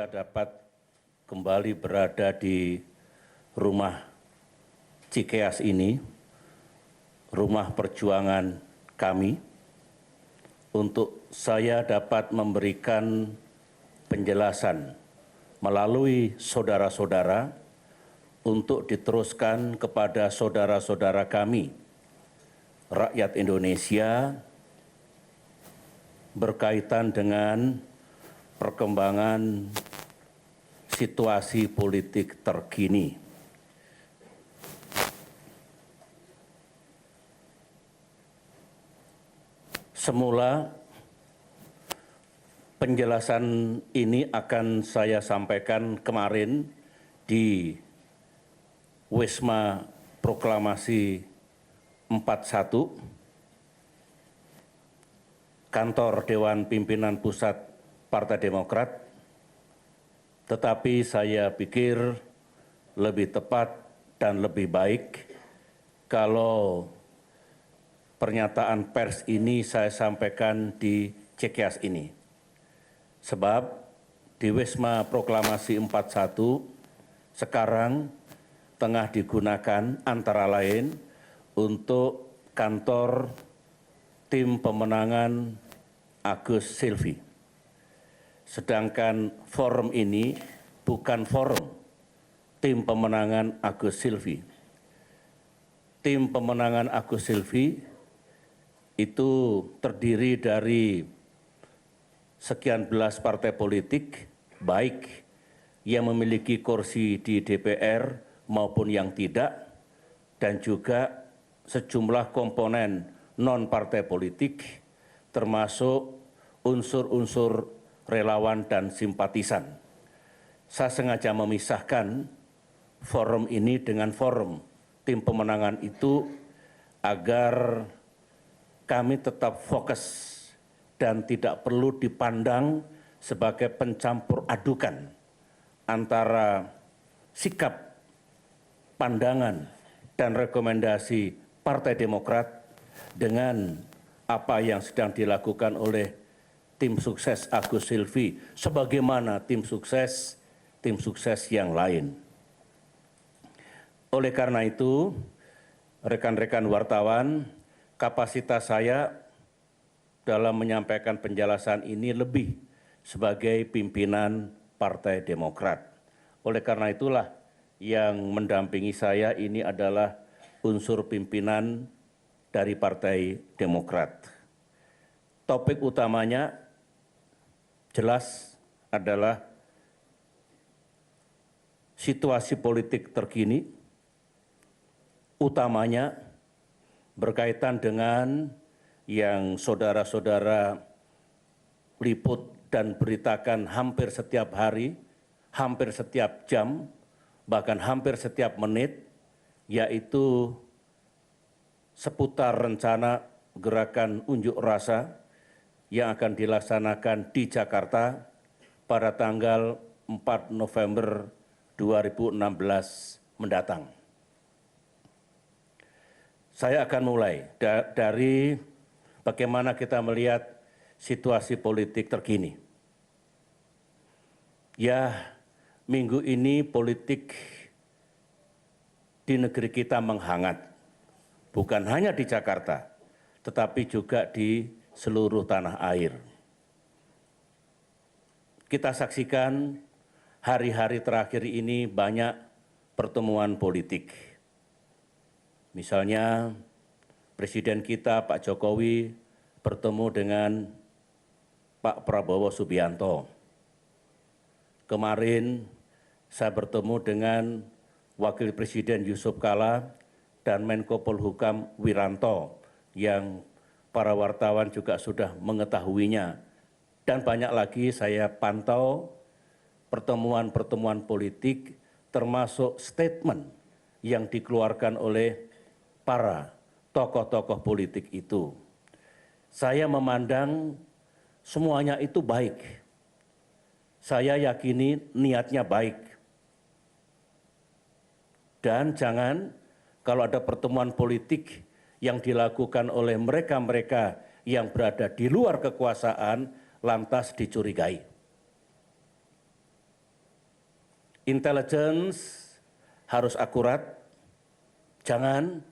kita dapat kembali berada di rumah Cikeas ini, rumah perjuangan kami, untuk saya dapat memberikan penjelasan melalui saudara-saudara untuk diteruskan kepada saudara-saudara kami, rakyat Indonesia, berkaitan dengan perkembangan situasi politik terkini. Semula penjelasan ini akan saya sampaikan kemarin di Wisma Proklamasi 41, kantor Dewan Pimpinan Pusat Partai Demokrat, tetapi saya pikir lebih tepat dan lebih baik kalau pernyataan pers ini saya sampaikan di Cikeas ini. Sebab di Wisma Proklamasi 41 sekarang tengah digunakan antara lain untuk kantor tim pemenangan Agus Silvi. Sedangkan forum ini bukan forum tim pemenangan Agus Silvi. Tim pemenangan Agus Silvi itu terdiri dari sekian belas partai politik, baik yang memiliki kursi di DPR maupun yang tidak, dan juga sejumlah komponen non-partai politik, termasuk unsur-unsur relawan dan simpatisan. Saya sengaja memisahkan forum ini dengan forum tim pemenangan itu agar kami tetap fokus dan tidak perlu dipandang sebagai pencampur adukan antara sikap, pandangan, dan rekomendasi Partai Demokrat dengan apa yang sedang dilakukan oleh tim sukses Agus Silvi, sebagaimana tim sukses yang lain. Oleh karena itu, rekan-rekan wartawan, kapasitas saya dalam menyampaikan penjelasan ini lebih sebagai pimpinan Partai Demokrat. Oleh karena itulah yang mendampingi saya ini adalah unsur pimpinan dari Partai Demokrat. Topik utamanya jelas adalah situasi politik terkini, utamanya berkaitan dengan yang saudara-saudara liput dan beritakan hampir setiap hari, hampir setiap jam, bahkan hampir setiap menit, yaitu seputar rencana gerakan unjuk rasa yang akan dilaksanakan di Jakarta pada tanggal 4 November 2016 mendatang. Saya akan mulai dari bagaimana kita melihat situasi politik terkini. Ya, minggu ini politik di negeri kita menghangat, bukan hanya di Jakarta, tetapi juga di seluruh tanah air. Kita saksikan hari-hari terakhir ini banyak pertemuan politik. Misalnya Presiden kita Pak Jokowi bertemu dengan Pak Prabowo Subianto. Kemarin saya bertemu dengan Wakil Presiden Yusuf Kala dan Menko Polhukam Wiranto yang para wartawan juga sudah mengetahuinya. Dan banyak lagi saya pantau pertemuan-pertemuan politik termasuk statement yang dikeluarkan oleh para tokoh-tokoh politik itu. Saya memandang semuanya itu baik. Saya yakini niatnya baik. Dan jangan kalau ada pertemuan politik yang dilakukan oleh mereka-mereka yang berada di luar kekuasaan lantas dicurigai. Intelligence harus akurat, jangan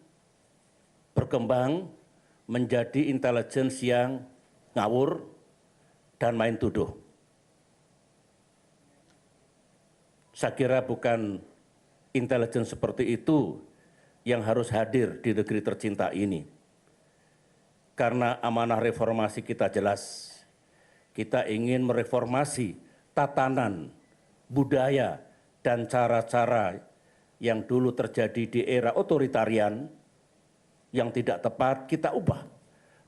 berkembang menjadi intelligence yang ngawur dan main tuduh. Saya kira bukan intelligence seperti itu yang harus hadir di negeri tercinta ini. Karena amanah reformasi kita jelas, kita ingin mereformasi tatanan, budaya, dan cara-cara yang dulu terjadi di era otoritarian yang tidak tepat, kita ubah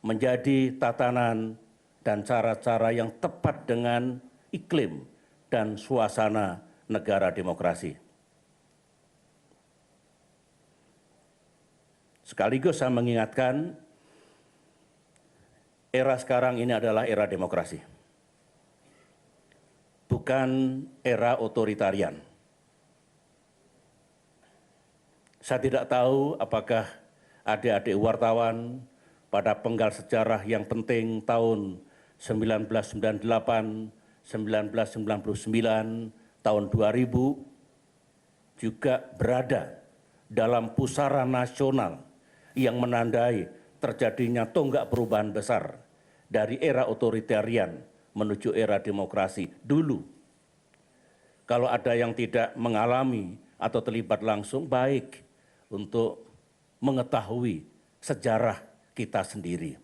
menjadi tatanan dan cara-cara yang tepat dengan iklim dan suasana negara demokrasi. Sekaligus saya mengingatkan, era sekarang ini adalah era demokrasi, bukan era otoritarian. Saya tidak tahu apakah adik-adik wartawan pada penggal sejarah yang penting tahun 1998, 1999, tahun 2000 juga berada dalam pusaran nasional yang menandai terjadinya tonggak perubahan besar dari era otoritarian menuju era demokrasi dulu. Kalau ada yang tidak mengalami atau terlibat langsung, baik untuk mengetahui sejarah kita sendiri.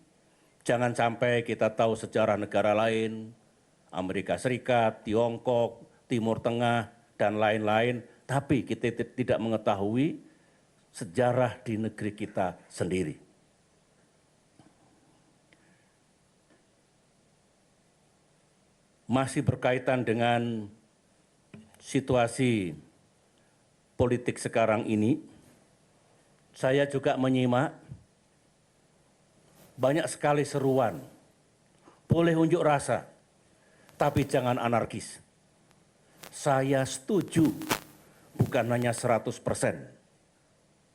Jangan sampai kita tahu sejarah negara lain, Amerika Serikat, Tiongkok, Timur Tengah, dan lain-lain, tapi kita tidak mengetahui sejarah di negeri kita sendiri. Masih berkaitan dengan situasi politik sekarang ini, saya juga menyimak banyak sekali seruan, boleh unjuk rasa, tapi jangan anarkis. Saya setuju, bukan hanya 100%,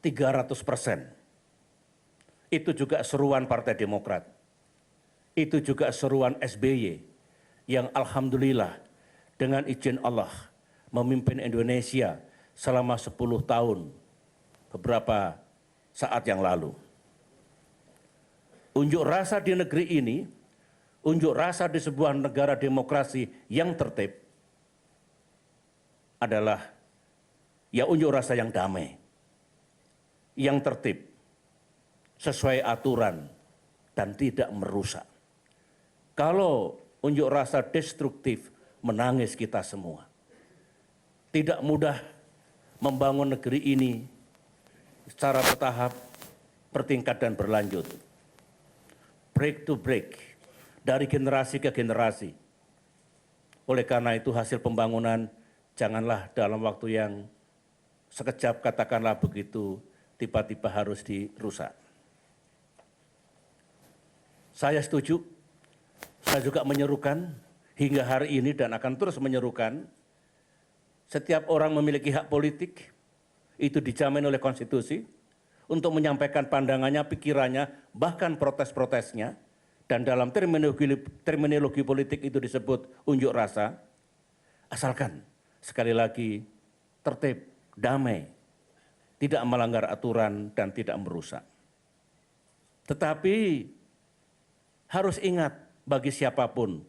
300%. Itu juga seruan Partai Demokrat. Itu juga seruan SBY yang alhamdulillah dengan izin Allah memimpin Indonesia selama 10 tahun beberapa saat yang lalu. Unjuk rasa di negeri ini, unjuk rasa di sebuah negara demokrasi yang tertib adalah ya unjuk rasa yang damai, yang tertib, sesuai aturan, dan tidak merusak. Kalau unjuk rasa destruktif, menangis kita semua. Tidak mudah membangun negeri ini secara bertahap, bertingkat, dan berlanjut. Break to break, dari generasi ke generasi. Oleh karena itu hasil pembangunan janganlah dalam waktu yang sekejap, katakanlah begitu, tiba-tiba harus dirusak. Saya setuju, saya juga menyerukan hingga hari ini dan akan terus menyerukan, setiap orang memiliki hak politik, itu dijamin oleh konstitusi, untuk menyampaikan pandangannya, pikirannya, bahkan protes-protesnya, dan dalam terminologi politik itu disebut unjuk rasa, asalkan sekali lagi tertib, damai, tidak melanggar aturan dan tidak merusak. Tetapi harus ingat bagi siapapun,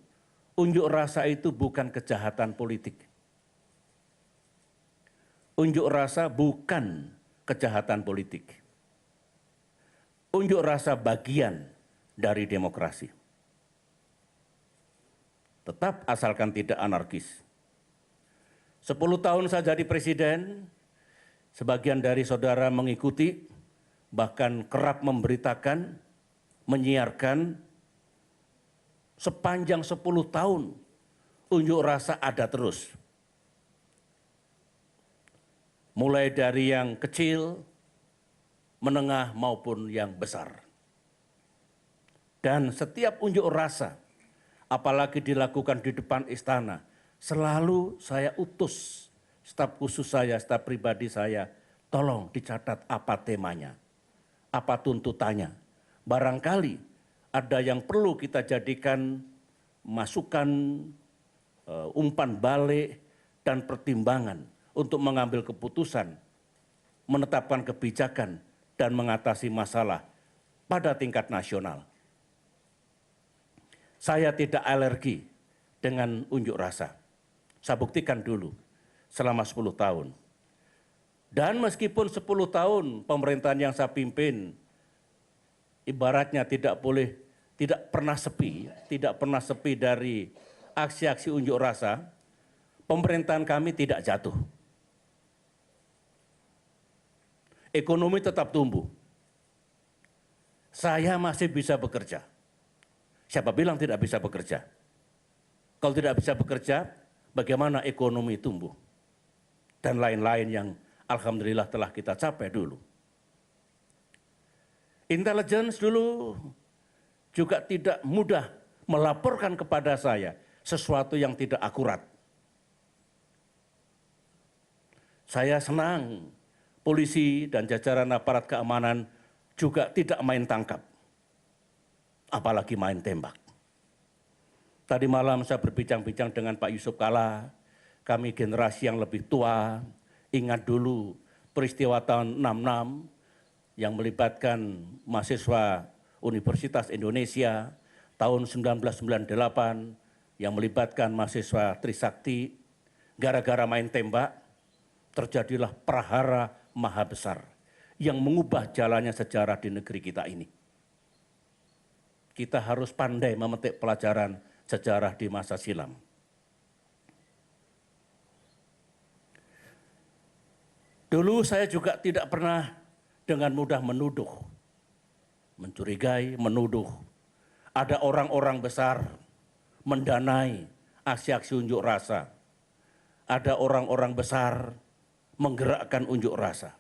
unjuk rasa itu bukan kejahatan politik. Unjuk rasa bukan kejahatan politik. Unjuk rasa bagian dari demokrasi. Tetap asalkan tidak anarkis. 10 tahun saya jadi presiden, sebagian dari saudara mengikuti, bahkan kerap memberitakan, menyiarkan, sepanjang 10 tahun unjuk rasa ada terus. Mulai dari yang kecil, menengah maupun yang besar. Dan setiap unjuk rasa, apalagi dilakukan di depan istana, selalu saya utus staf khusus saya, staf pribadi saya, tolong dicatat apa temanya, apa tuntutannya. Barangkali ada yang perlu kita jadikan masukan, umpan balik, dan pertimbangan untuk mengambil keputusan, menetapkan kebijakan, dan mengatasi masalah pada tingkat nasional. Saya tidak alergi dengan unjuk rasa. Saya buktikan dulu selama 10 tahun. Dan meskipun 10 tahun pemerintahan yang saya pimpin, ibaratnya tidak pernah sepi dari aksi-aksi unjuk rasa, pemerintahan kami tidak jatuh. Ekonomi tetap tumbuh. Saya masih bisa bekerja. Siapa bilang tidak bisa bekerja? Kalau tidak bisa bekerja, bagaimana ekonomi tumbuh? Dan lain-lain yang alhamdulillah telah kita capai dulu. Intelligence dulu juga tidak mudah melaporkan kepada saya sesuatu yang tidak akurat. Saya senang polisi dan jajaran aparat keamanan juga tidak main tangkap, apalagi main tembak. Tadi malam saya berbincang-bincang dengan Pak Yusuf Kalla, kami generasi yang lebih tua, ingat dulu peristiwa tahun 66 yang melibatkan mahasiswa Universitas Indonesia, tahun 1998 yang melibatkan mahasiswa Trisakti, gara-gara main tembak, terjadilah prahara maha besar yang mengubah jalannya sejarah di negeri kita ini. Kita harus pandai memetik pelajaran sejarah di masa silam. Dulu saya juga tidak pernah dengan mudah menuduh, mencurigai, menuduh. Ada orang-orang besar mendanai aksi-aksi unjuk rasa. Ada orang-orang besar menggerakkan unjuk rasa.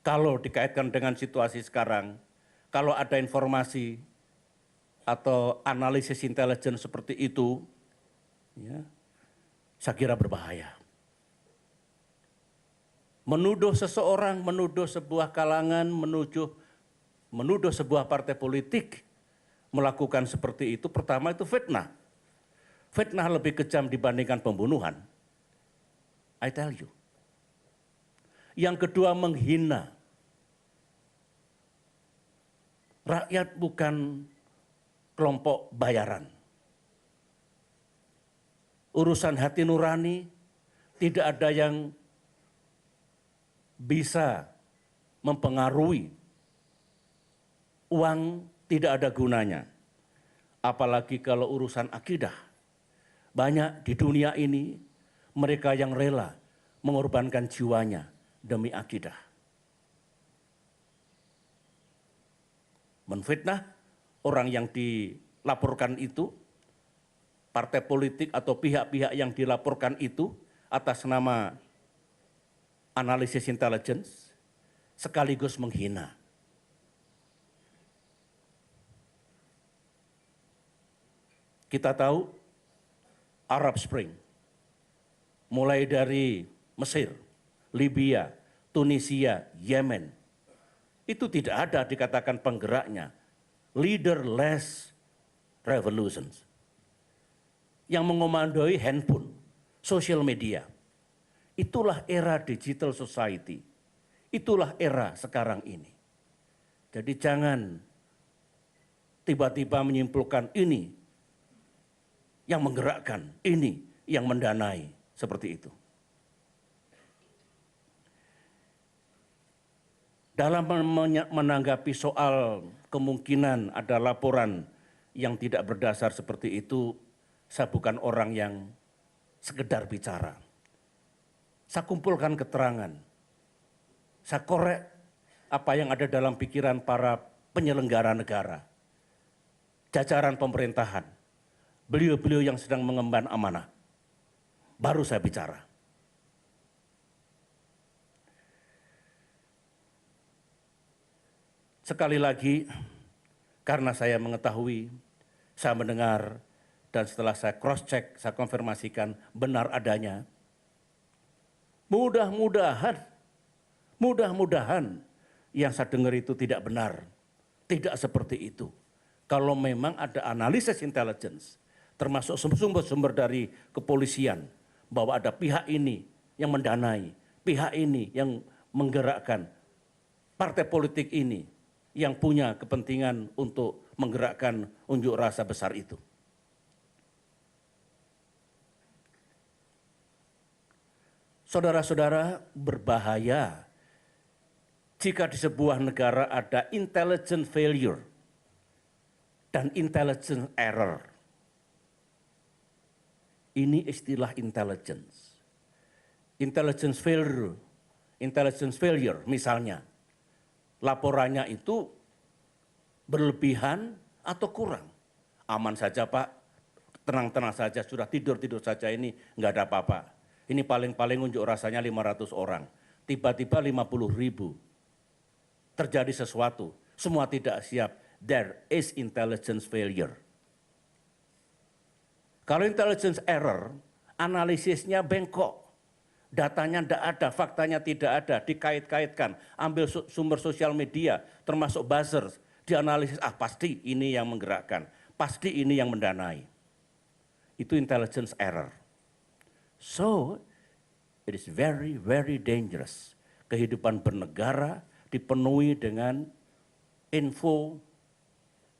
Kalau dikaitkan dengan situasi sekarang, kalau ada informasi atau analisis intelijen seperti itu, ya, saya kira berbahaya. Menuduh seseorang, menuduh sebuah kalangan, menuduh sebuah partai politik melakukan seperti itu, pertama itu fitnah. Fitnah lebih kejam dibandingkan pembunuhan. I tell you. Yang kedua, menghina. Rakyat bukan kelompok bayaran. Urusan hati nurani tidak ada yang bisa mempengaruhi. Uang tidak ada gunanya. Apalagi kalau urusan akidah. Banyak di dunia ini mereka yang rela mengorbankan jiwanya demi akidah. Menfitnah orang yang dilaporkan itu, partai politik atau pihak-pihak yang dilaporkan itu atas nama analisis intelligence, sekaligus menghina. Kita tahu Arab Spring, mulai dari Mesir, Libya, Tunisia, Yemen, itu tidak ada dikatakan penggeraknya, leaderless revolutions. Yang mengomandoi handphone, social media. Itulah era digital society. Itulah era sekarang ini. Jadi jangan tiba-tiba menyimpulkan ini yang menggerakkan, ini yang mendanai, seperti itu. Dalam menanggapi soal kemungkinan ada laporan yang tidak berdasar seperti itu, saya bukan orang yang sekedar bicara. Saya kumpulkan keterangan, saya korek apa yang ada dalam pikiran para penyelenggara negara, jajaran pemerintahan, beliau-beliau yang sedang mengemban amanah. Baru saya bicara. Sekali lagi, karena saya mengetahui, saya mendengar, dan setelah saya cross-check, saya konfirmasikan benar adanya. Mudah-mudahan yang saya dengar itu tidak benar. Tidak seperti itu. Kalau memang ada analisis intelligence termasuk sumber-sumber dari kepolisian, bahwa ada pihak ini yang mendanai, pihak ini yang menggerakkan, partai politik ini yang punya kepentingan untuk menggerakkan unjuk rasa besar itu. Saudara-saudara, berbahaya jika di sebuah negara ada intelligence failure dan intelligence error. Ini istilah intelligence. Intelligence failure misalnya, laporannya itu berlebihan atau kurang. Aman saja Pak, tenang-tenang saja, sudah tidur-tidur saja, ini enggak ada apa-apa. Ini paling-paling unjuk rasanya 500 orang, tiba-tiba 50.000. Terjadi sesuatu, semua tidak siap. There is intelligence failure. Kalau intelligence error, analisisnya bengkok. Datanya tidak ada, faktanya tidak ada, dikait-kaitkan. Ambil sumber sosial media, termasuk buzzer, dianalisis, pasti ini yang menggerakkan, pasti ini yang mendanai. Itu intelligence error. So, it is very, very dangerous. Kehidupan bernegara dipenuhi dengan info,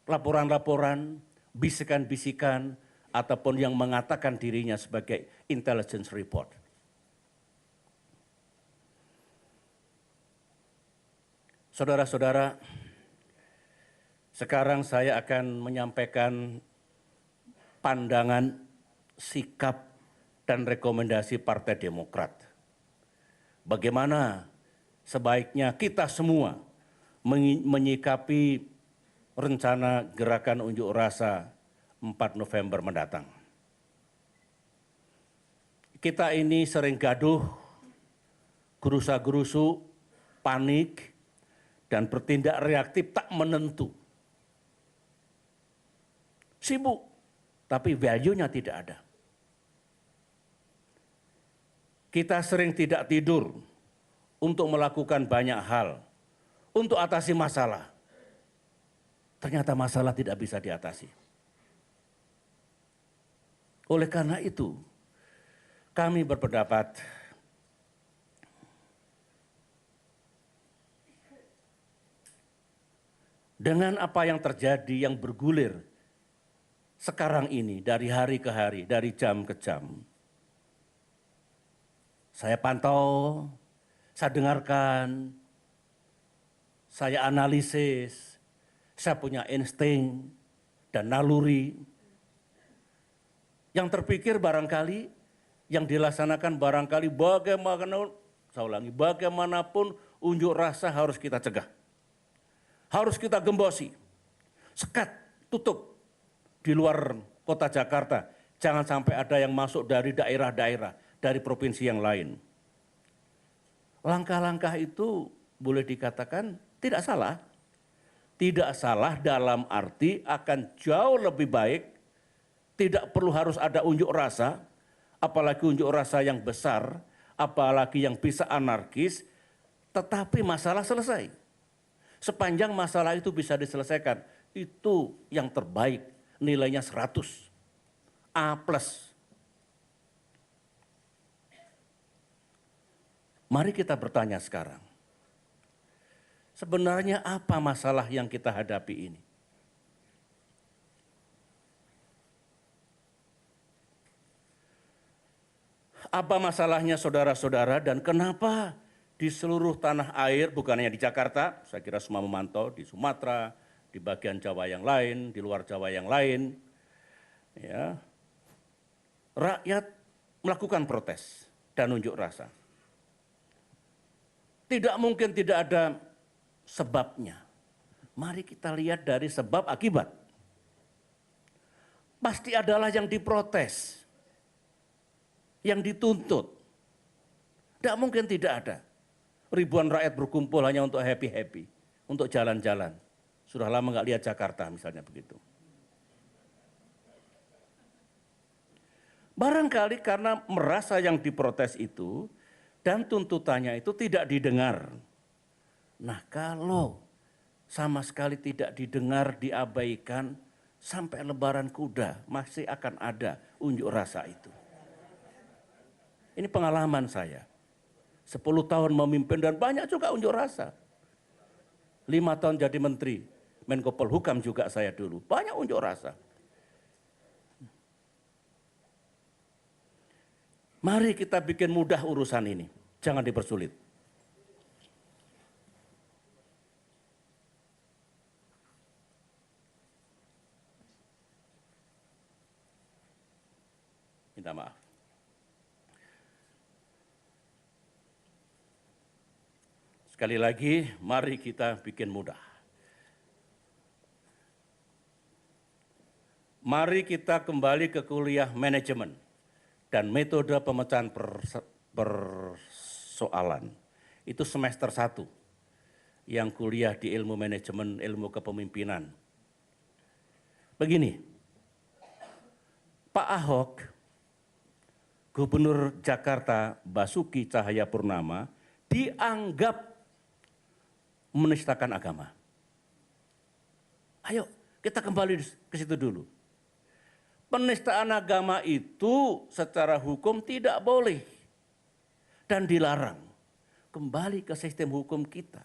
laporan-laporan, bisikan-bisikan, ataupun yang mengatakan dirinya sebagai intelligence report. Saudara-saudara, sekarang saya akan menyampaikan pandangan, sikap, dan rekomendasi Partai Demokrat. Bagaimana sebaiknya kita semua menyikapi rencana gerakan unjuk rasa 4 November mendatang. Kita ini sering gaduh, gerusa-gerusu, panik, dan bertindak reaktif tak menentu. Sibuk, tapi value-nya tidak ada. Kita sering tidak tidur untuk melakukan banyak hal, untuk atasi masalah. Ternyata masalah tidak bisa diatasi. Oleh karena itu, kami berpendapat dengan apa yang terjadi, yang bergulir sekarang ini, dari hari ke hari, dari jam ke jam. Saya pantau, saya dengarkan, saya analisis, saya punya insting dan naluri. Yang terpikir barangkali, yang dilaksanakan barangkali bagaimanapun unjuk rasa harus kita cegah. Harus kita gembosi, sekat, tutup di luar kota Jakarta. Jangan sampai ada yang masuk dari daerah-daerah, dari provinsi yang lain. Langkah-langkah itu boleh dikatakan tidak salah. Tidak salah dalam arti akan jauh lebih baik, tidak perlu harus ada unjuk rasa, apalagi unjuk rasa yang besar, apalagi yang bisa anarkis, tetapi masalah selesai. Sepanjang masalah itu bisa diselesaikan, itu yang terbaik, nilainya 100, A+. Mari kita bertanya sekarang, sebenarnya apa masalah yang kita hadapi ini? Apa masalahnya saudara-saudara, dan kenapa di seluruh tanah air, bukan hanya di Jakarta, saya kira semua memantau, di Sumatera, di bagian Jawa yang lain, di luar Jawa yang lain, ya, rakyat melakukan protes dan unjuk rasa. Tidak mungkin tidak ada sebabnya. Mari kita lihat dari sebab akibat. Pasti adalah yang diprotes, yang dituntut. Tidak mungkin tidak ada. Ribuan rakyat berkumpul hanya untuk happy-happy, untuk jalan-jalan. Sudah lama nggak lihat Jakarta misalnya begitu. Barangkali karena merasa yang diprotes itu dan tuntutannya itu tidak didengar. Nah, kalau sama sekali tidak didengar, diabaikan, sampai lebaran kuda masih akan ada unjuk rasa itu. Ini pengalaman saya. 10 tahun memimpin dan banyak juga unjuk rasa. 5 tahun jadi menteri, Menko Polhukam juga saya dulu, banyak unjuk rasa. Mari kita bikin mudah urusan ini, jangan dipersulit. Minta maaf. Sekali lagi, mari kita bikin mudah. Mari kita kembali ke kuliah manajemen dan metode pemecahan persoalan. Itu semester 1 yang kuliah di ilmu manajemen, ilmu kepemimpinan. Begini, Pak Ahok, Gubernur Jakarta Basuki Cahayapurnama dianggap menistakan agama. Ayo kita kembali ke situ dulu. Penistaan agama itu secara hukum tidak boleh dan dilarang. Kembali ke sistem hukum kita,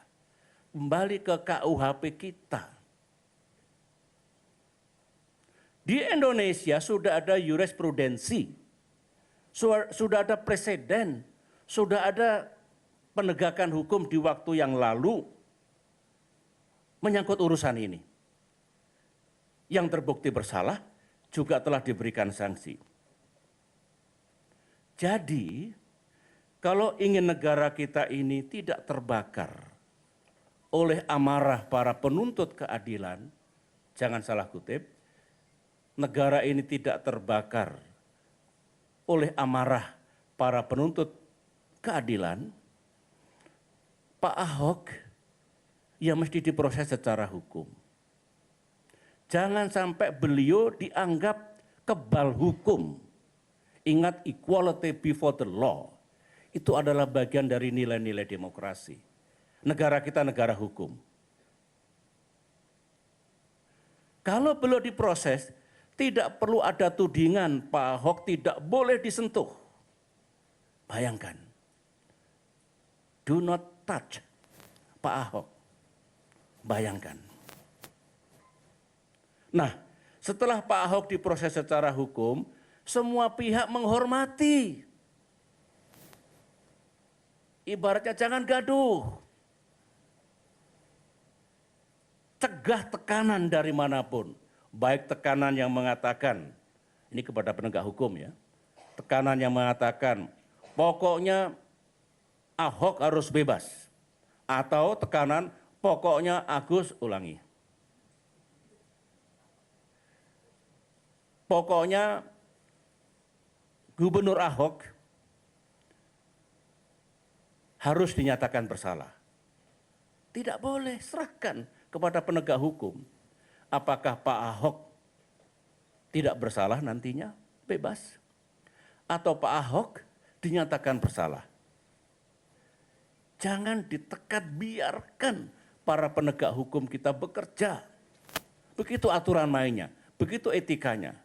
kembali ke KUHP kita. Di Indonesia sudah ada jurisprudensi, sudah ada preseden, sudah ada penegakan hukum di waktu yang lalu menyangkut urusan ini. Yang terbukti bersalah juga telah diberikan sanksi. Jadi, kalau ingin negara kita ini tidak terbakar oleh amarah para penuntut keadilan, jangan salah kutip, negara ini tidak terbakar oleh amarah para penuntut keadilan, Pak Ahok ya mesti diproses secara hukum. Jangan sampai beliau dianggap kebal hukum. Ingat, equality before the law. Itu adalah bagian dari nilai-nilai demokrasi. Negara kita negara hukum. Kalau beliau diproses, tidak perlu ada tudingan Pak Ahok tidak boleh disentuh. Bayangkan, do not touch Pak Ahok. Bayangkan. Nah, setelah Pak Ahok diproses secara hukum, semua pihak menghormati. Ibaratnya jangan gaduh. Cegah tekanan dari manapun. Baik tekanan yang mengatakan, ini kepada penegak hukum ya, tekanan yang mengatakan pokoknya Ahok harus bebas, atau tekanan pokoknya Agus ulangi. Pokoknya Gubernur Ahok harus dinyatakan bersalah. Tidak boleh, serahkan kepada penegak hukum. Apakah Pak Ahok tidak bersalah nantinya, bebas? Atau Pak Ahok dinyatakan bersalah? Jangan ditekan, biarkan para penegak hukum kita bekerja. Begitu aturan mainnya, begitu etikanya.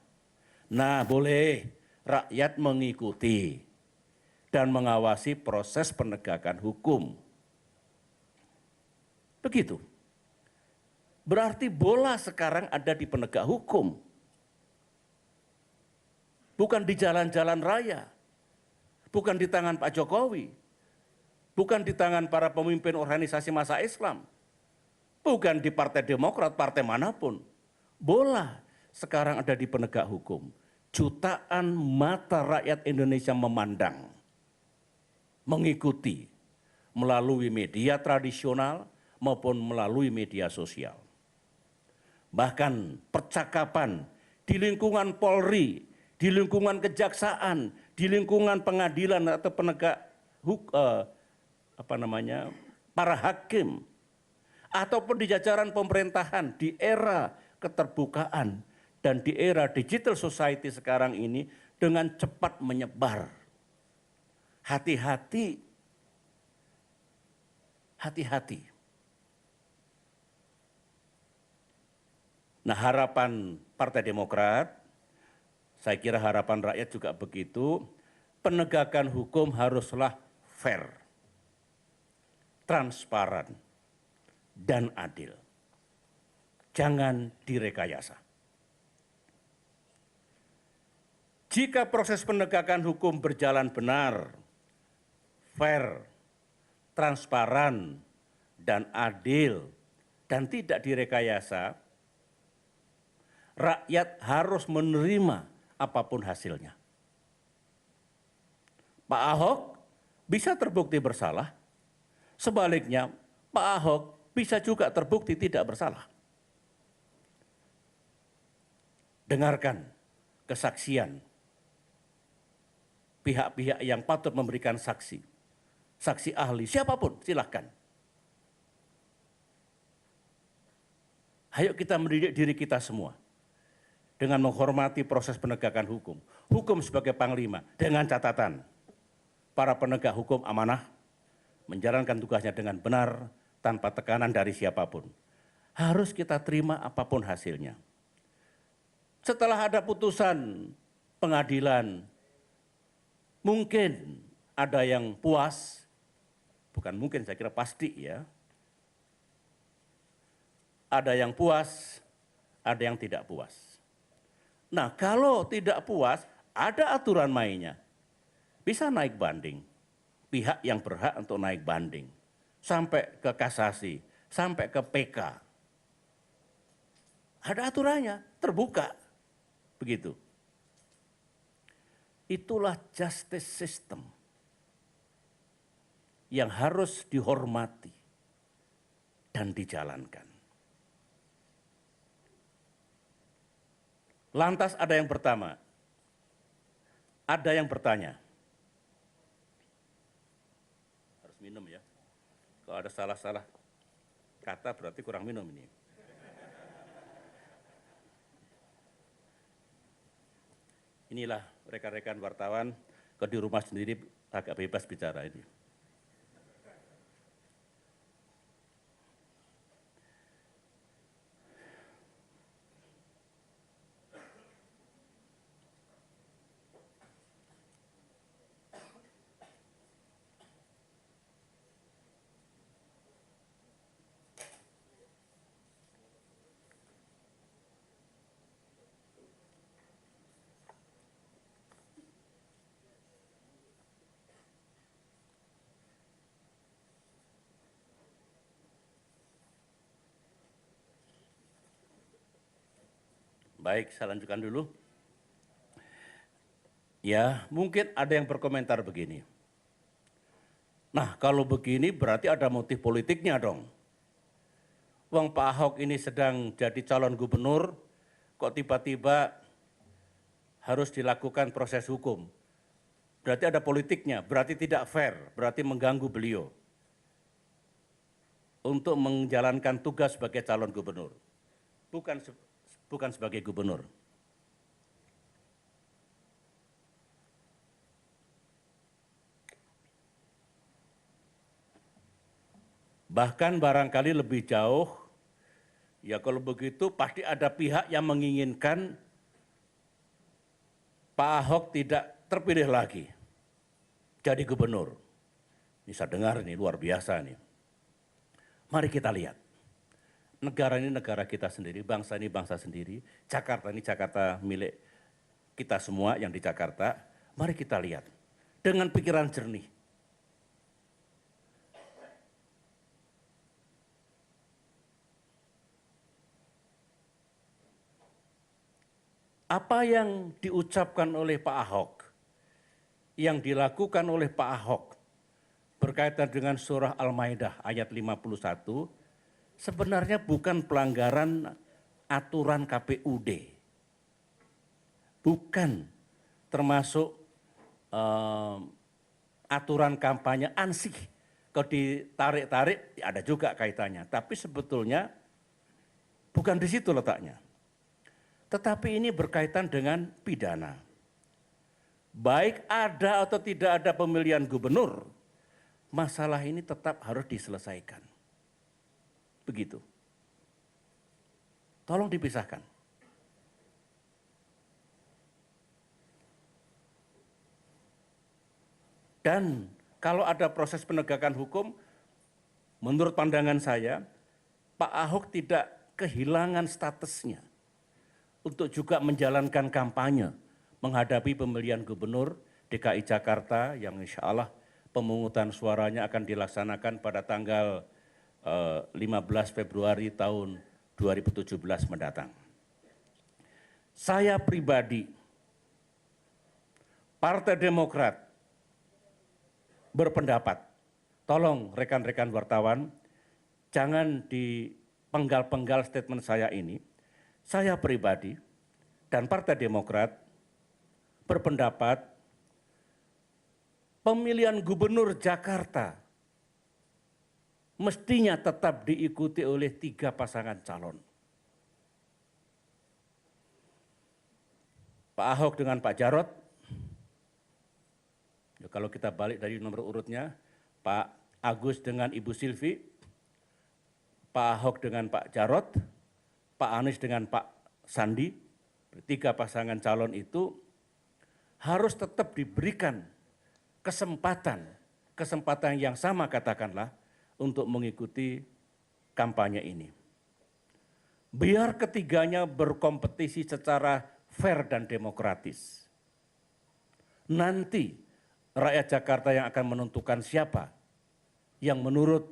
Nah, boleh rakyat mengikuti dan mengawasi proses penegakan hukum. Begitu. Berarti bola sekarang ada di penegak hukum. Bukan di jalan-jalan raya. Bukan di tangan Pak Jokowi. Bukan di tangan para pemimpin organisasi massa Islam. Bukan di Partai Demokrat, partai manapun. Bola sekarang ada di penegak hukum. Jutaan mata rakyat Indonesia memandang, mengikuti melalui media tradisional maupun melalui media sosial. Bahkan percakapan di lingkungan Polri, di lingkungan kejaksaan, di lingkungan pengadilan atau penegak para hakim, ataupun di jajaran pemerintahan di era keterbukaan dan di era digital society sekarang ini dengan cepat menyebar. Hati-hati, hati-hati. Nah, harapan Partai Demokrat, saya kira harapan rakyat juga begitu, penegakan hukum haruslah fair, transparan, dan adil. Jangan direkayasa. Jika proses penegakan hukum berjalan benar, fair, transparan, dan adil, dan tidak direkayasa, rakyat harus menerima apapun hasilnya. Pak Ahok bisa terbukti bersalah, sebaliknya Pak Ahok bisa juga terbukti tidak bersalah. Dengarkan kesaksian pihak-pihak yang patut memberikan saksi, saksi ahli, siapapun silahkan. Ayo kita mendidik diri kita semua dengan menghormati proses penegakan hukum. Hukum sebagai panglima, dengan catatan para penegak hukum amanah, menjalankan tugasnya dengan benar, tanpa tekanan dari siapapun. Harus kita terima apapun hasilnya. Setelah ada putusan pengadilan, mungkin ada yang puas, bukan mungkin, saya kira pasti ya. Ada yang puas, ada yang tidak puas. Nah, kalau tidak puas, ada aturan mainnya. Bisa naik banding. Pihak yang berhak untuk naik banding. Sampai ke kasasi, sampai ke PK. Ada aturannya, terbuka. Begitu. Itulah justice system yang harus dihormati dan dijalankan. Lantas ada yang pertama, ada yang bertanya, harus minum ya, kalau ada salah-salah kata berarti kurang minum ini. Inilah rekan-rekan wartawan, kalau di rumah sendiri agak bebas bicara ini. Baik, saya lanjutkan dulu. Ya, mungkin ada yang berkomentar begini. Nah, kalau begini berarti ada motif politiknya dong. Wong Pak Ahok ini sedang jadi calon gubernur, kok tiba-tiba harus dilakukan proses hukum. Berarti ada politiknya, berarti tidak fair, berarti mengganggu beliau untuk menjalankan tugas sebagai calon gubernur. Bukan sebagai gubernur. Bahkan barangkali lebih jauh, ya kalau begitu pasti ada pihak yang menginginkan Pak Ahok tidak terpilih lagi jadi gubernur. Ini saya dengar ini luar biasa nih. Mari kita lihat. Negara ini negara kita sendiri, bangsa ini bangsa sendiri, Jakarta ini Jakarta milik kita semua yang di Jakarta. Mari kita lihat dengan pikiran jernih. Apa yang diucapkan oleh Pak Ahok, yang dilakukan oleh Pak Ahok berkaitan dengan surah Al-Maidah ayat 51, sebenarnya bukan pelanggaran aturan KPUD. Bukan termasuk aturan kampanye ansih. Kalau ditarik-tarik, ya ada juga kaitannya. Tapi sebetulnya bukan di situ letaknya. Tetapi ini berkaitan dengan pidana. Baik ada atau tidak ada pemilihan gubernur, masalah ini tetap harus diselesaikan. Begitu. Tolong dipisahkan. Dan kalau ada proses penegakan hukum, menurut pandangan saya, Pak Ahok tidak kehilangan statusnya untuk juga menjalankan kampanye menghadapi pemilihan gubernur DKI Jakarta yang insya Allah pemungutan suaranya akan dilaksanakan pada tanggal 15 Februari tahun 2017 mendatang. Saya pribadi, Partai Demokrat berpendapat, tolong rekan-rekan wartawan, jangan dipenggal-penggal statement saya ini. Saya pribadi dan Partai Demokrat berpendapat pemilihan gubernur Jakarta mestinya tetap diikuti oleh 3 pasangan calon. Pak Ahok dengan Pak Jarot, ya kalau kita balik dari nomor urutnya, Pak Agus dengan Ibu Silvi, Pak Ahok dengan Pak Jarot, Pak Anies dengan Pak Sandi, 3 pasangan calon itu harus tetap diberikan kesempatan yang sama katakanlah untuk mengikuti kampanye ini. Biar ketiganya berkompetisi secara fair dan demokratis. Nanti rakyat Jakarta yang akan menentukan siapa yang menurut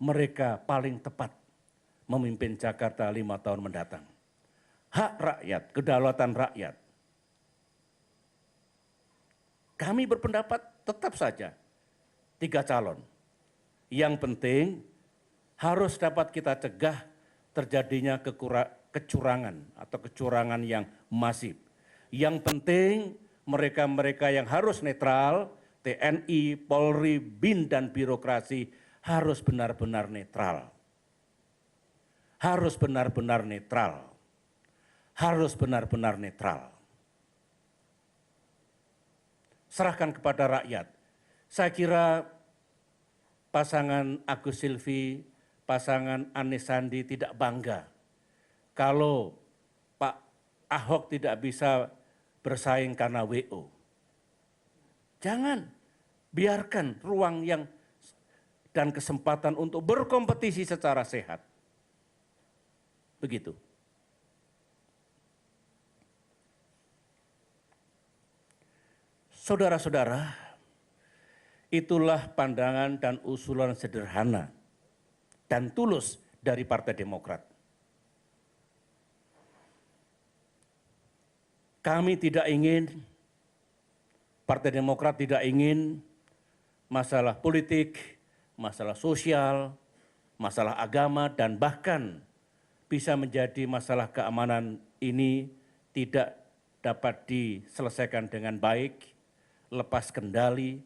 mereka paling tepat memimpin Jakarta 5 tahun mendatang. Hak rakyat, kedaulatan rakyat. Kami berpendapat tetap saja 3 calon. Yang penting harus dapat kita cegah terjadinya kecurangan atau kecurangan yang masif. Yang penting mereka-mereka yang harus netral, TNI, Polri, BIN, dan birokrasi harus benar-benar netral. Harus benar-benar netral. Harus benar-benar netral. Serahkan kepada rakyat. Saya kira pasangan Agus Silvi, pasangan Anies Sandi tidak bangga kalau Pak Ahok tidak bisa bersaing karena WO. Jangan biarkan ruang dan kesempatan untuk berkompetisi secara sehat. Begitu. Saudara-saudara, itulah pandangan dan usulan sederhana dan tulus dari Partai Demokrat. Kami tidak ingin, Partai Demokrat tidak ingin masalah politik, masalah sosial, masalah agama, dan bahkan bisa menjadi masalah keamanan ini tidak dapat diselesaikan dengan baik, lepas kendali,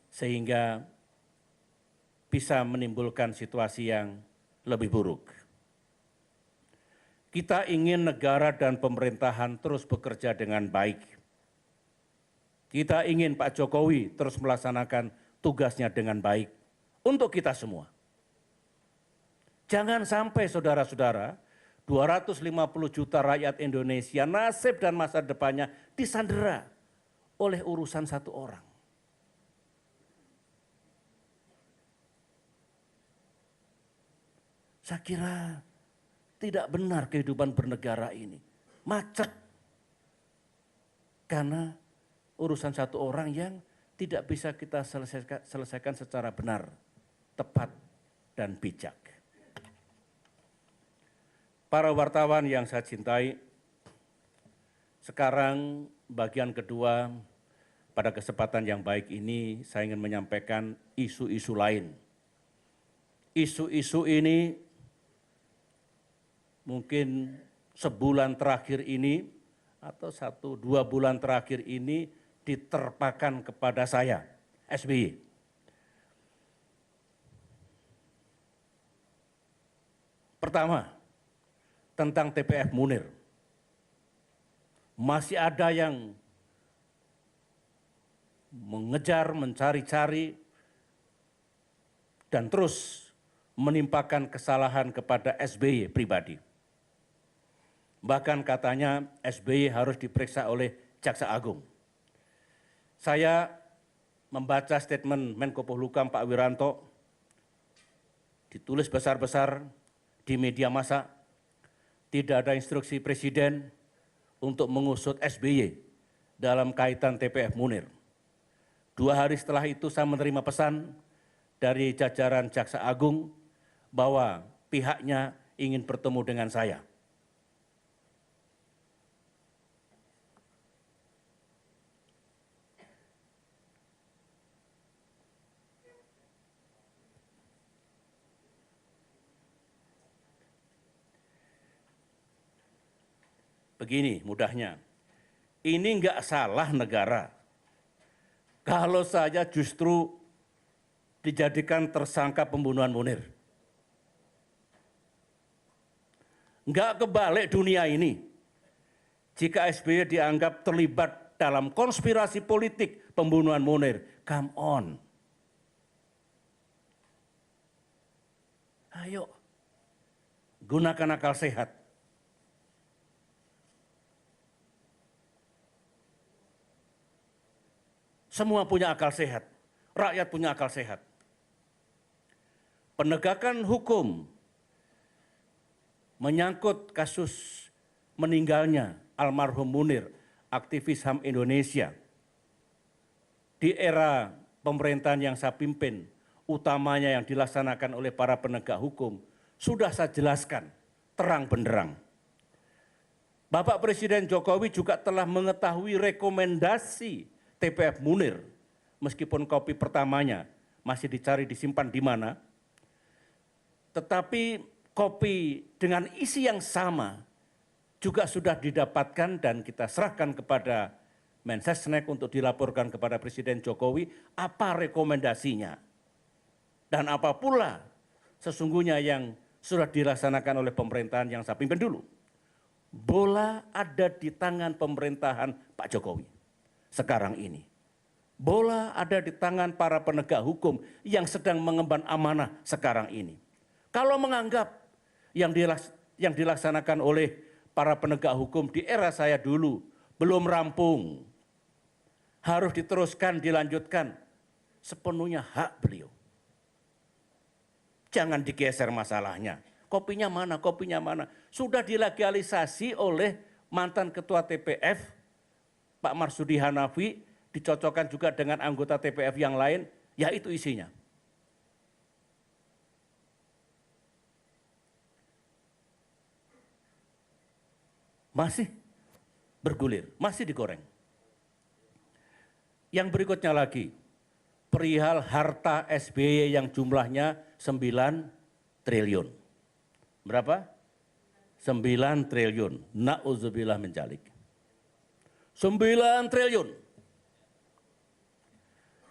sehingga bisa menimbulkan situasi yang lebih buruk. Kita ingin negara dan pemerintahan terus bekerja dengan baik. Kita ingin Pak Jokowi terus melaksanakan tugasnya dengan baik untuk kita semua. Jangan sampai saudara-saudara, 250 juta rakyat Indonesia nasib dan masa depannya disandera oleh urusan satu orang. Saya kira tidak benar kehidupan bernegara ini. Macet. Karena urusan satu orang yang tidak bisa kita selesaikan secara benar, tepat, dan bijak. Para wartawan yang saya cintai, sekarang bagian kedua pada kesempatan yang baik ini saya ingin menyampaikan isu-isu lain. Isu-isu ini mungkin sebulan terakhir ini atau 1-2 bulan terakhir ini diterpakan kepada saya, SBY. Pertama, tentang TPF Munir. Masih ada yang mengejar, mencari-cari, dan terus menimpakan kesalahan kepada SBY pribadi. Bahkan katanya SBY harus diperiksa oleh Jaksa Agung. Saya membaca statement Menko Polhukam Pak Wiranto, ditulis besar-besar di media massa, tidak ada instruksi Presiden untuk mengusut SBY dalam kaitan TPF Munir. 2 hari setelah itu saya menerima pesan dari jajaran Jaksa Agung bahwa pihaknya ingin bertemu dengan saya. Begini mudahnya, ini enggak salah negara kalau saya justru dijadikan tersangka pembunuhan Munir. Enggak kebalik dunia ini jika SBY dianggap terlibat dalam konspirasi politik pembunuhan Munir. Come on. Ayo, gunakan akal sehat. Semua punya akal sehat, rakyat punya akal sehat. Penegakan hukum menyangkut kasus meninggalnya almarhum Munir, aktivis HAM Indonesia, di era pemerintahan yang saya pimpin, utamanya yang dilaksanakan oleh para penegak hukum, sudah saya jelaskan terang benderang. Bapak Presiden Jokowi juga telah mengetahui rekomendasi TPF Munir, meskipun kopi pertamanya masih dicari disimpan di mana, tetapi kopi dengan isi yang sama juga sudah didapatkan dan kita serahkan kepada Mensesnek untuk dilaporkan kepada Presiden Jokowi apa rekomendasinya dan apa pula sesungguhnya yang sudah dilaksanakan oleh pemerintahan yang saya pimpin dulu. Bola ada di tangan pemerintahan Pak Jokowi. Sekarang ini, bola ada di tangan para penegak hukum yang sedang mengemban amanah sekarang ini. Kalau menganggap yang dilaksanakan oleh para penegak hukum di era saya dulu belum rampung, harus diteruskan, dilanjutkan, sepenuhnya hak beliau. Jangan digeser masalahnya. Kopinya mana, kopinya mana. Sudah dilegalisasi oleh mantan ketua TPF, Pak Marsudi Hanafi, dicocokkan juga dengan anggota TPF yang lain, ya itu isinya. Masih bergulir, masih digoreng. Yang berikutnya lagi, perihal harta SBY yang jumlahnya 9 triliun. Berapa? 9 triliun, na'udzubillah min dzalik. 9 triliun.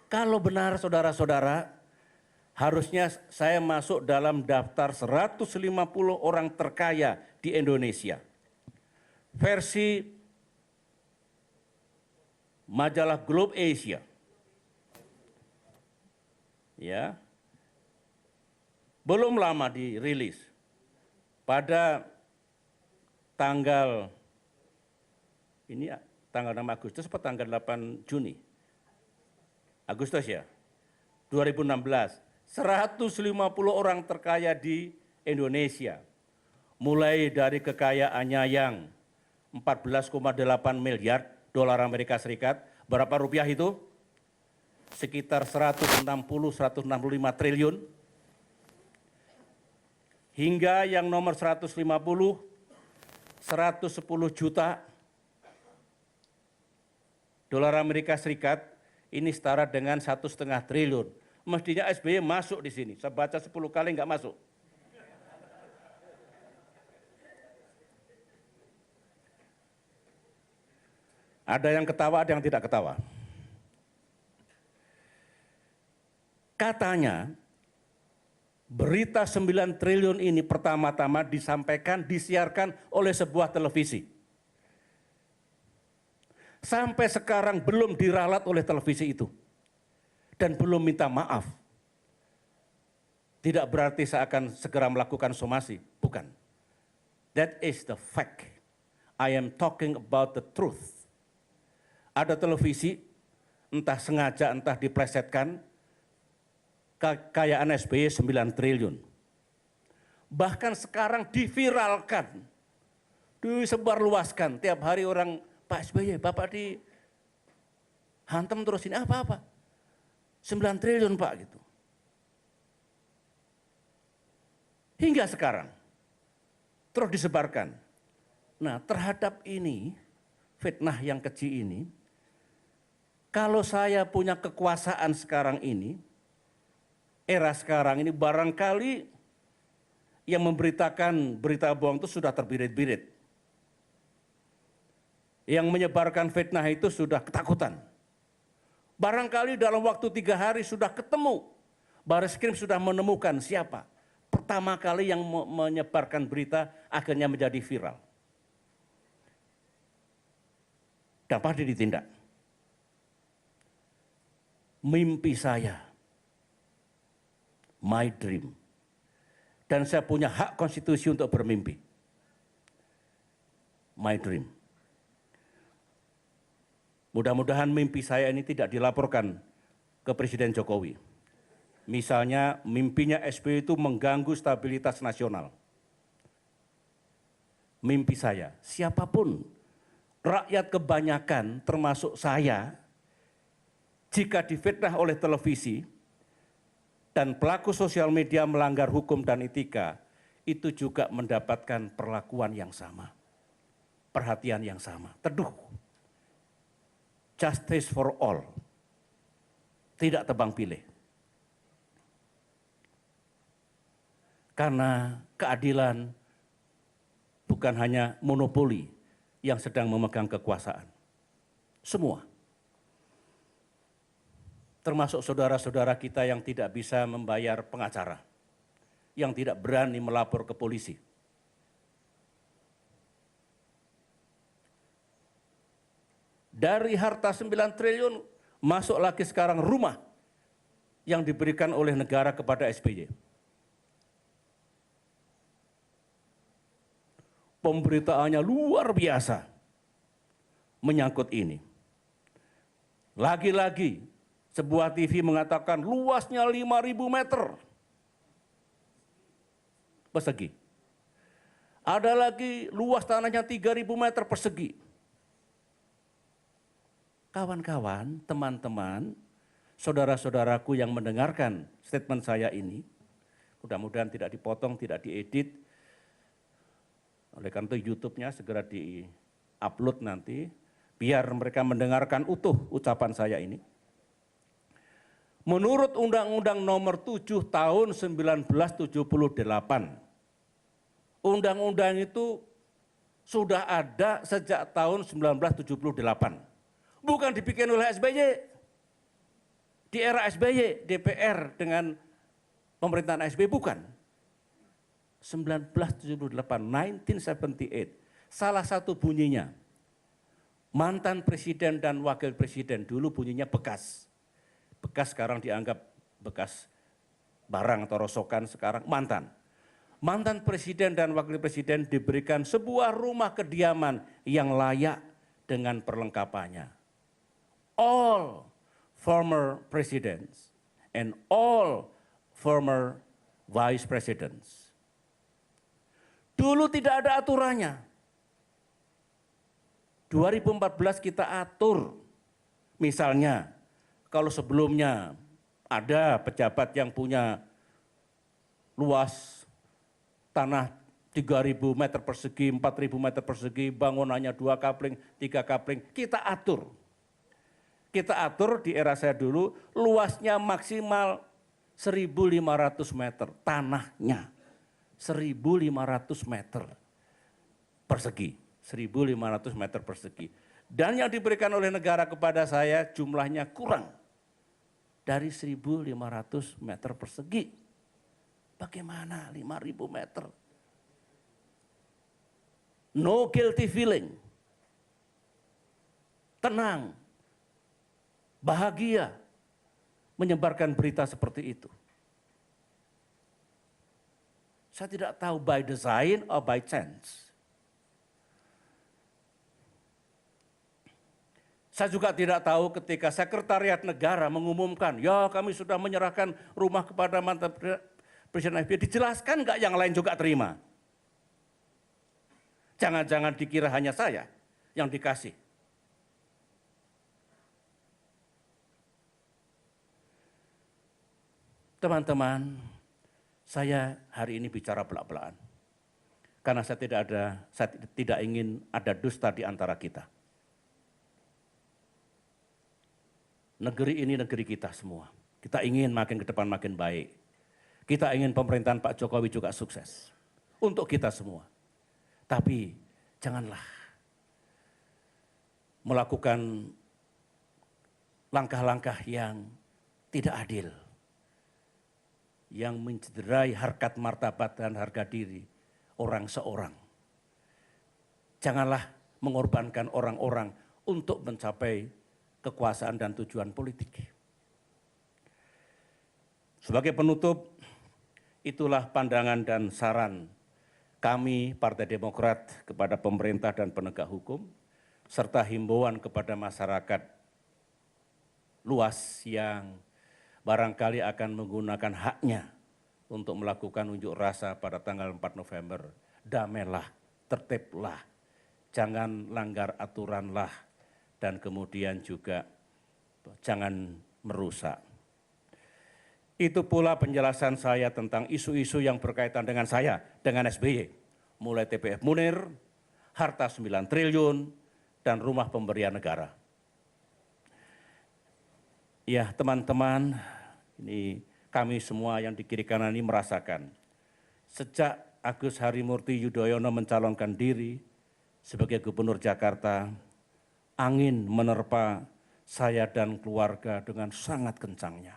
Kalau benar saudara-saudara, harusnya saya masuk dalam daftar 150 orang terkaya di Indonesia. Versi majalah Globe Asia. Ya. Belum lama dirilis. Pada tanggal ini tanggal 6 Agustus atau tanggal 8 Juni? Agustus ya, 2016. 150 orang terkaya di Indonesia. Mulai dari kekayaannya yang 14,8 miliar dolar Amerika Serikat. Berapa rupiah itu? Sekitar 160-165 triliun. Hingga yang nomor 150, 110 juta dolar Amerika Serikat, ini setara dengan 1,5 triliun. Mestinya SBY masuk di sini. Saya baca 10 kali nggak masuk. Ada yang ketawa, ada yang tidak ketawa. Katanya, berita 9 triliun ini pertama-tama disampaikan, disiarkan oleh sebuah televisi. Sampai sekarang belum diralat oleh televisi itu. Dan belum minta maaf. Tidak berarti saya akan segera melakukan somasi. Bukan. That is the fact. I am talking about the truth. Ada televisi, entah sengaja, entah diplesetkan, kekayaan SBY 9 triliun. Bahkan sekarang diviralkan, disebarluaskan. Tiap hari orang, Pak SBY, Bapak dihantam terus ini apa-apa. 9 triliun Pak gitu. Hingga sekarang, terus disebarkan. Nah terhadap ini, fitnah yang keji ini, kalau saya punya kekuasaan sekarang ini, era sekarang ini barangkali yang memberitakan berita bohong itu sudah terbirit-birit. Yang menyebarkan fitnah itu sudah ketakutan. Barangkali dalam waktu 3 hari sudah ketemu. Bareskrim sudah menemukan siapa. Pertama kali yang menyebarkan berita akhirnya menjadi viral. Dan pasti ditindak. Mimpi saya, my dream. Dan saya punya hak konstitusi untuk bermimpi. My dream. Mudah-mudahan mimpi saya ini tidak dilaporkan ke Presiden Jokowi. Misalnya mimpinya SBY itu mengganggu stabilitas nasional. Mimpi saya, siapapun, rakyat kebanyakan termasuk saya, jika difitnah oleh televisi, dan pelaku sosial media melanggar hukum dan etika, itu juga mendapatkan perlakuan yang sama, perhatian yang sama. Teduh, justice for all, tidak tebang pilih. Karena keadilan bukan hanya monopoli yang sedang memegang kekuasaan. Semua. Termasuk saudara-saudara kita yang tidak bisa membayar pengacara, yang tidak berani melapor ke polisi. Dari harta 9 triliun, masuk lagi sekarang rumah yang diberikan oleh negara kepada SBY. Pemberitaannya luar biasa menyangkut ini. Lagi-lagi, sebuah TV mengatakan luasnya 5.000 meter persegi. Ada lagi luas tanahnya 3.000 meter persegi. Kawan-kawan, teman-teman, saudara-saudaraku yang mendengarkan statement saya ini, mudah-mudahan tidak dipotong, tidak diedit. Oleh karena itu YouTube-nya segera di-upload nanti, biar mereka mendengarkan utuh ucapan saya ini. Menurut Undang-Undang Nomor 7 Tahun 1978, undang-undang itu sudah ada sejak tahun 1978. Bukan dibikin oleh SBY. Di era SBY, DPR dengan pemerintahan SBY, bukan. 1978, 1978, salah satu bunyinya, mantan presiden dan wakil presiden, dulu bunyinya bekas. Bekas sekarang dianggap bekas barang atau rosokan, sekarang mantan. Mantan presiden dan wakil presiden diberikan sebuah rumah kediaman yang layak dengan perlengkapannya. All former presidents and all former vice presidents. Dulu tidak ada aturannya. 2014 kita atur, misalnya, kalau sebelumnya ada pejabat yang punya luas tanah 3.000 meter persegi, 4.000 meter persegi, bangunannya 2 kapling, 3 kapling, kita atur. Kita atur di era saya dulu, luasnya maksimal 1.500 meter, tanahnya 1.500 meter persegi, 1.500 meter persegi. Dan yang diberikan oleh negara kepada saya jumlahnya kurang dari 1.500 meter persegi. Bagaimana 5.000 meter? No guilty feeling. Tenang, bahagia menyebarkan berita seperti itu. Saya tidak tahu by design or by chance. Saya juga tidak tahu ketika Sekretariat Negara mengumumkan, ya kami sudah menyerahkan rumah kepada mantan Presiden SBY, dijelaskan nggak yang lain juga terima? Jangan-jangan dikira hanya saya yang dikasih. Teman-teman, saya hari ini bicara belak-belakan. Karena saya tidak ingin ada dusta di antara kita. Negeri ini negeri kita semua. Kita ingin makin ke depan makin baik. Kita ingin pemerintahan Pak Jokowi juga sukses. Untuk kita semua. Tapi janganlah melakukan langkah-langkah yang tidak adil. Yang mencederai harkat martabat dan harga diri orang seorang. Janganlah mengorbankan orang-orang untuk mencapai kekuasaan dan tujuan politik. Sebagai penutup, itulah pandangan dan saran kami Partai Demokrat kepada pemerintah dan penegak hukum, serta himbauan kepada masyarakat luas yang barangkali akan menggunakan haknya untuk melakukan unjuk rasa pada tanggal 4 November. Damailah, tertiblah, jangan langgar aturanlah, dan kemudian juga jangan merusak. Itu pula penjelasan saya tentang isu-isu yang berkaitan dengan saya, dengan SBY. Mulai TPF Munir, harta 9 triliun, dan rumah pemberian negara. Ya teman-teman, ini kami semua yang di kiri kanan ini merasakan. Sejak Agus Harimurti Yudhoyono mencalonkan diri sebagai Gubernur Jakarta, angin menerpa saya dan keluarga dengan sangat kencangnya.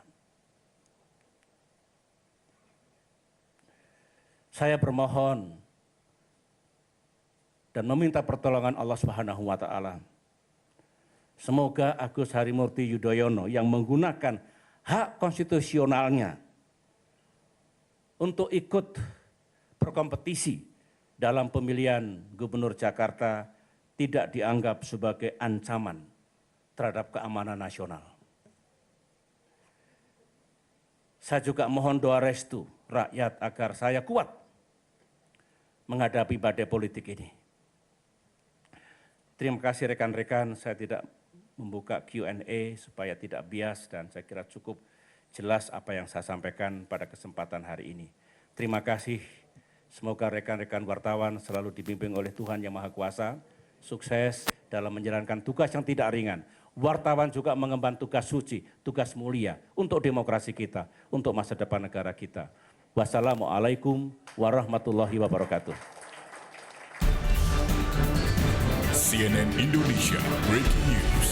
Saya bermohon dan meminta pertolongan Allah Subhanahu wa Ta'ala. Semoga Agus Harimurti Yudhoyono yang menggunakan hak konstitusionalnya untuk ikut berkompetisi dalam pemilihan Gubernur Jakarta tidak dianggap sebagai ancaman terhadap keamanan nasional. Saya juga mohon doa restu rakyat agar saya kuat menghadapi badai politik ini. Terima kasih rekan-rekan, saya tidak membuka Q&A supaya tidak bias dan saya kira cukup jelas apa yang saya sampaikan pada kesempatan hari ini. Terima kasih, semoga rekan-rekan wartawan selalu dibimbing oleh Tuhan Yang Maha Kuasa, sukses dalam menjalankan tugas yang tidak ringan. Wartawan juga mengemban tugas suci, tugas mulia untuk demokrasi kita, untuk masa depan negara kita. Wassalamualaikum warahmatullahi wabarakatuh. CNN Indonesia Breaking News.